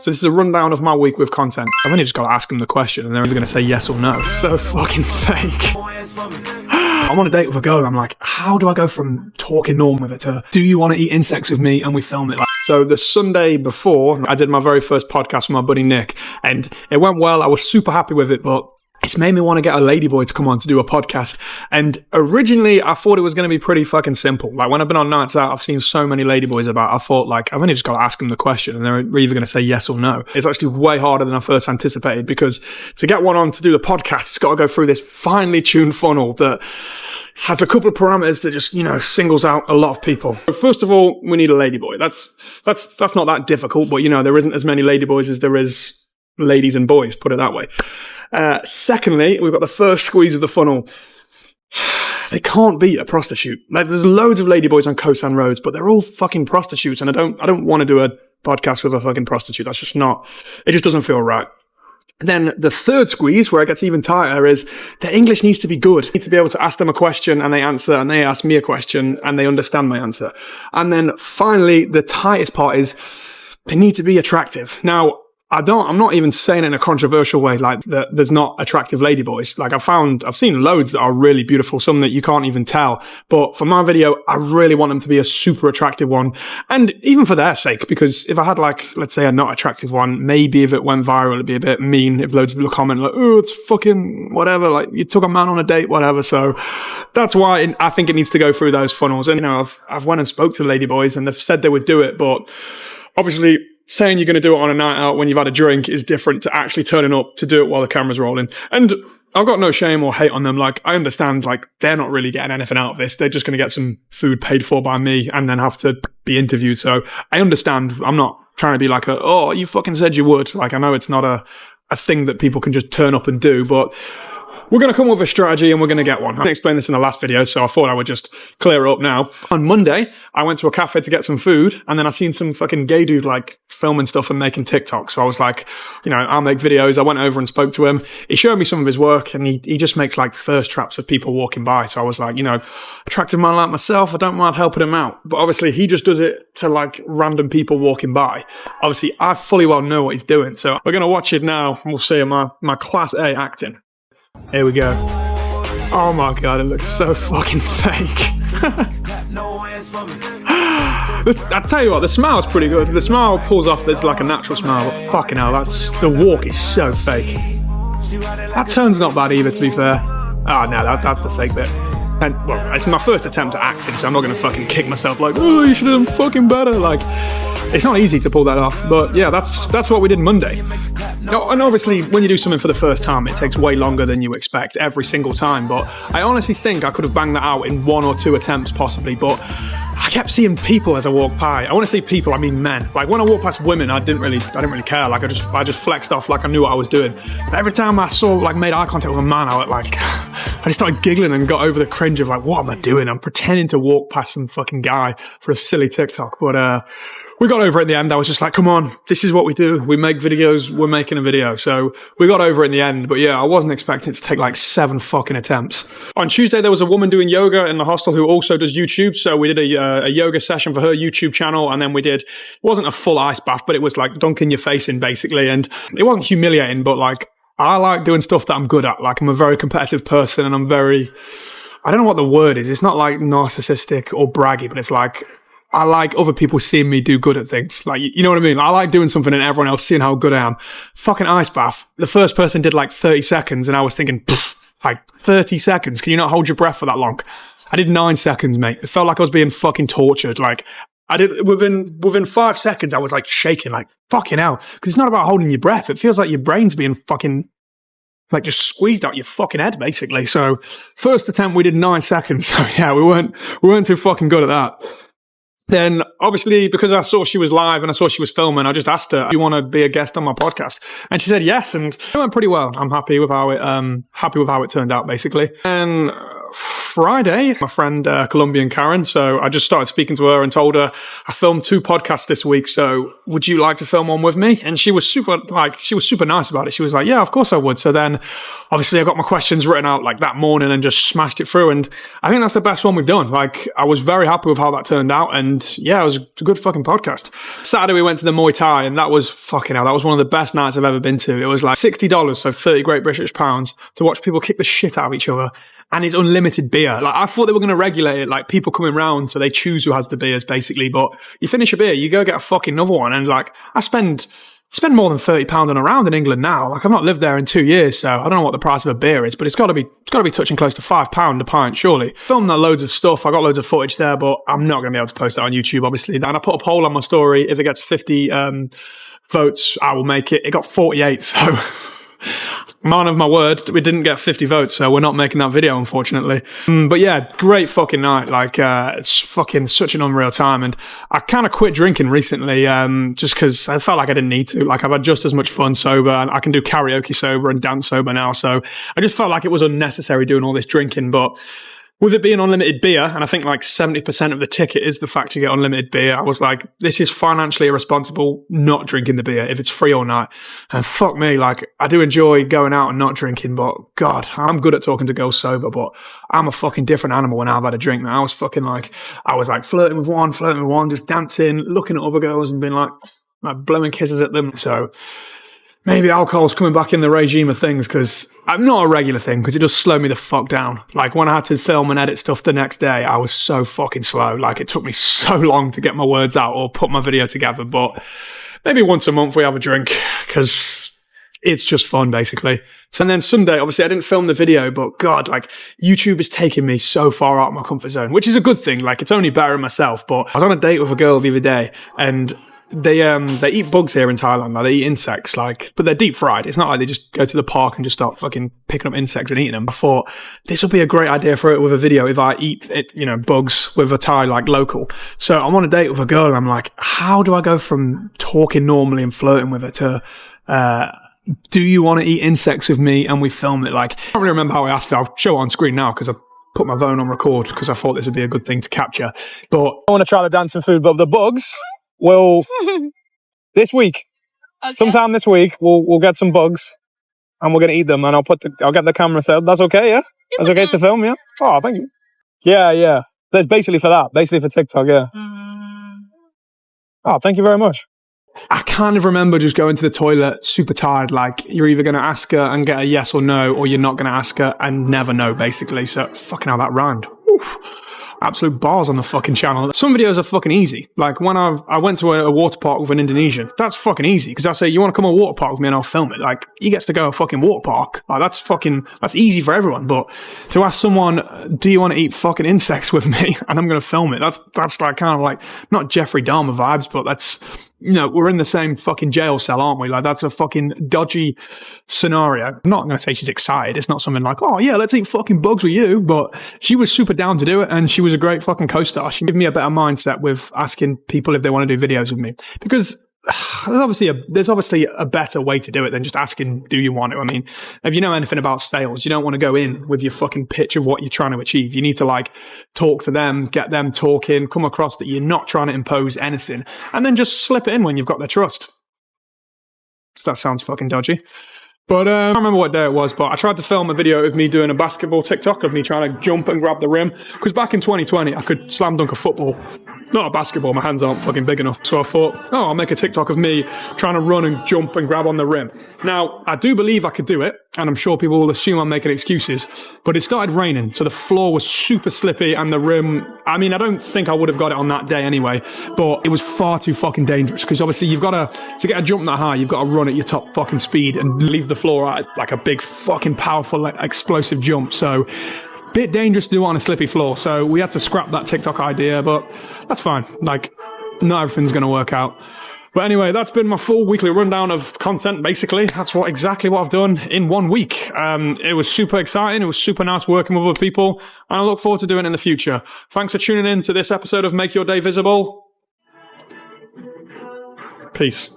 So this is a rundown of my week with content. I've only just got to ask them the question and they're either going to say yes or no. It's so fucking fake. I'm on a date with a girl and I'm like, how do I go from talking normal with her to, do you want to eat insects with me? And we film it. So the Sunday before, I did my very first podcast with my buddy Nick and it went well. I was super happy with it, but it's made me want to get a ladyboy to come on to do a podcast. And originally I thought it was going to be pretty fucking simple. Like when I've been on nights out, I've seen so many ladyboys about, I thought like, I've only just got to ask them the question and they're either going to say yes or no. It's actually way harder than I first anticipated because to get one on to do the podcast, it's got to go through this finely tuned funnel that has a couple of parameters that just, you know, singles out a lot of people. First of all, we need a ladyboy. That's not that difficult, but you know, there isn't as many ladyboys as there is ladies and boys, put it that way. Secondly, we've got the first squeeze of the funnel. They can't beat a prostitute. Like, there's loads of ladyboys on Kosan roads, but they're all fucking prostitutes. And I don't want to do a podcast with a fucking prostitute. That's just not, it just doesn't feel right. Then the third squeeze, where it gets even tighter, is the English needs to be good. You need to be able to ask them a question and they answer, and they ask me a question and they understand my answer. And then finally, the tightest part is they need to be attractive. Now, I'm not even saying it in a controversial way, like that there's not attractive ladyboys. Like I've seen loads that are really beautiful, some that you can't even tell. But for my video, I really want them to be a super attractive one. And even for their sake, because if I had like, let's say a not attractive one, maybe if it went viral, it'd be a bit mean if loads of people comment like, oh, it's fucking whatever. Like you took a man on a date, whatever. So that's why I think it needs to go through those funnels. And, you know, I've went and spoke to ladyboys and they've said they would do it, but obviously, saying you're going to do it on a night out when you've had a drink is different to actually turning up to do it while the camera's rolling. And I've got no shame or hate on them. Like, I understand, like, they're not really getting anything out of this. They're just going to get some food paid for by me and then have to be interviewed. So I understand. I'm not trying to be like oh, you fucking said you would. Like, I know it's not a thing that people can just turn up and do, but we're going to come up with a strategy and we're going to get one. I explained this in the last video, so I thought I would just clear it up now. On Monday, I went to a cafe to get some food and then I seen some fucking gay dude like filming stuff and making TikTok. So I was like, you know, I'll make videos. I went over and spoke to him. He showed me some of his work and he just makes like thirst traps of people walking by. So I was like, you know, attractive man like myself, I don't mind helping him out. But obviously he just does it to like random people walking by. Obviously I fully well know what he's doing. So we're going to watch it now and we'll see my class A acting. Here we go. Oh my god, it looks so fucking fake. I tell you what, the smile's pretty good. The smile pulls off, there's like a natural smile, but fucking hell, the walk is so fake. That turn's not bad either, to be fair. Oh no, that's the fake bit. And, well, it's my first attempt at acting, so I'm not going to fucking kick myself like, oh, you should have done fucking better. Like, it's not easy to pull that off, but yeah, that's what we did Monday. And obviously, when you do something for the first time, it takes way longer than you expect every single time, but I honestly think I could have banged that out in 1 or 2 attempts possibly, but I kept seeing people as I walked by. I want to say people, I mean men. Like when I walked past women, I didn't really care. Like I just flexed off like I knew what I was doing. But every time I made eye contact with a man, I just started giggling and got over the cringe of like, what am I doing? I'm pretending to walk past some fucking guy for a silly TikTok. But we got over it in the end. I was just like, come on, this is what we do. We make videos, we're making a video. So we got over it in the end. But yeah, I wasn't expecting it to take like 7 fucking attempts. On Tuesday, there was a woman doing yoga in the hostel who also does YouTube. So we did a yoga session for her YouTube channel. And then it wasn't a full ice bath, but it was like dunking your face in basically. And it wasn't humiliating, but like, I like doing stuff that I'm good at. Like I'm a very competitive person and I don't know what the word is. It's not like narcissistic or braggy, but it's like, I like other people seeing me do good at things. Like, you know what I mean? I like doing something and everyone else seeing how good I am. Fucking ice bath. The first person did like 30 seconds and I was thinking, like 30 seconds? Can you not hold your breath for that long? I did 9 seconds, mate. It felt like I was being fucking tortured. Like I did within 5 seconds, I was like shaking, like fucking hell. Cause it's not about holding your breath. It feels like your brain's being fucking like just squeezed out your fucking head basically. So first attempt, we did 9 seconds. So yeah, we weren't too fucking good at that. Then, obviously, because I saw she was live and I saw she was filming, I just asked her, do you want to be a guest on my podcast? And she said yes, and it went pretty well. I'm happy with how it turned out, basically. And Friday, my friend Colombian Karen. So I just started speaking to her and told her I filmed 2 podcasts this week. So would you like to film one with me? And she was super nice about it. She was like, yeah, of course I would. So then obviously I got my questions written out like that morning and just smashed it through. And I think that's the best one we've done. Like I was very happy with how that turned out. And yeah, it was a good fucking podcast. Saturday we went to the Muy Thai and that was fucking hell. That was one of the best nights I've ever been to. It was like $60, so 30 Great British pounds to watch people kick the shit out of each other. And it's unlimited beer. Like I thought they were going to regulate it, like people coming round so they choose who has the beers basically. But you finish a beer, you go get a fucking another one. And like I spend more than £30 on a round in England now. Like I've not lived there in 2 years, so I don't know what the price of a beer is, but it's got to be touching close to £5 a pint, surely. Filmed loads of stuff. I got loads of footage there, but I'm not going to be able to post that on YouTube, obviously. And I put a poll on my story. If it gets 50 votes, I will make it. It got 48, so man of my word, we didn't get 50 votes, so we're not making that video, unfortunately. But yeah, great fucking night. Like, it's fucking such an unreal time. And I kind of quit drinking recently, just because I felt like I didn't need to. Like, I've had just as much fun sober, and I can do karaoke sober and dance sober now. So I just felt like it was unnecessary doing all this drinking. But with it being unlimited beer, and I think like 70% of the ticket is the fact you get unlimited beer, I was like, this is financially irresponsible not drinking the beer if it's free all night. And fuck me, like, I do enjoy going out and not drinking, but God, I'm good at talking to girls sober, but I'm a fucking different animal when I've had a drink, man. I was flirting with one, just dancing, looking at other girls and being like blowing kisses at them. So maybe alcohol's coming back in the regime of things, because I'm not a regular thing, because it does slow me the fuck down. Like when I had to film and edit stuff the next day, I was so fucking slow. Like it took me so long to get my words out or put my video together. But maybe once a month we have a drink, because it's just fun, basically. So, and then Sunday, obviously I didn't film the video, but God, like YouTube is taking me so far out of my comfort zone, which is a good thing. Like it's only bettering myself. But I was on a date with a girl the other day, and they eat bugs here in Thailand. Like they eat insects, like, but they're deep fried. It's not like they just go to the park and just start fucking picking up insects and eating them. I thought this would be a great idea for it with a video if I eat it, bugs with a Thai like local. So I'm on a date with a girl and I'm like, how do I go from talking normally and flirting with her to, do you want to eat insects with me? And we film it. Like, I don't really remember how I asked her. I'll show it on screen now because I put my phone on record because I thought this would be a good thing to capture. But I want to try the dancing food, but the bugs, well, this week, sometime this week, we'll get some bugs and we're going to eat them, and I'll get the camera set up. That's okay, yeah? That's okay to film, yeah? Oh, thank you. Yeah. That's basically for TikTok, yeah. Oh, thank you very much. I kind of remember just going to the toilet super tired, like you're either going to ask her and get a yes or no, or you're not going to ask her and never know, basically. So fucking hell, that rhymed. Oof. Absolute bars on the fucking channel. Some videos are fucking easy. Like when I went to a water park with an Indonesian, that's fucking easy. Because I say, you want to come to a water park with me and I'll film it. Like he gets to go to a fucking water park. Like that's easy for everyone. But to ask someone, do you want to eat fucking insects with me? And I'm going to film it. That's like kind of like, not Jeffrey Dahmer vibes, but that's, we're in the same fucking jail cell, aren't we? Like, that's a fucking dodgy scenario. I'm not going to say she's excited. It's not something like, oh, yeah, let's eat fucking bugs with you. But she was super down to do it, and she was a great fucking co-star. She gave me a better mindset with asking people if they want to do videos with me. Because there's obviously a better way to do it than just asking, do you want to? I mean, if you know anything about sales, you don't want to go in with your fucking pitch of what you're trying to achieve. You need to like talk to them, get them talking, come across that you're not trying to impose anything, and then just slip it in when you've got their trust. So that sounds fucking dodgy. But I don't remember what day it was, but I tried to film a video of me doing a basketball TikTok of me trying to jump and grab the rim. Because back in 2020, I could slam dunk a football. Not a basketball, my hands aren't fucking big enough. So I thought, I'll make a TikTok of me trying to run and jump and grab on the rim. Now, I do believe I could do it, and I'm sure people will assume I'm making excuses, but it started raining, so the floor was super slippy, and the rim, I mean, I don't think I would have got it on that day anyway, but it was far too fucking dangerous, because obviously you've got to get a jump that high, you've got to run at your top fucking speed and leave the floor at like a big fucking powerful, like, explosive jump. So bit dangerous to do on a slippy floor, so we had to scrap that TikTok idea, but that's fine. Like, not everything's going to work out. But anyway, that's been my full weekly rundown of content, basically. That's exactly what I've done in 1 week. It was super exciting. It was super nice working with other people, and I look forward to doing it in the future. Thanks for tuning in to this episode of Make Your Day Visible. Peace.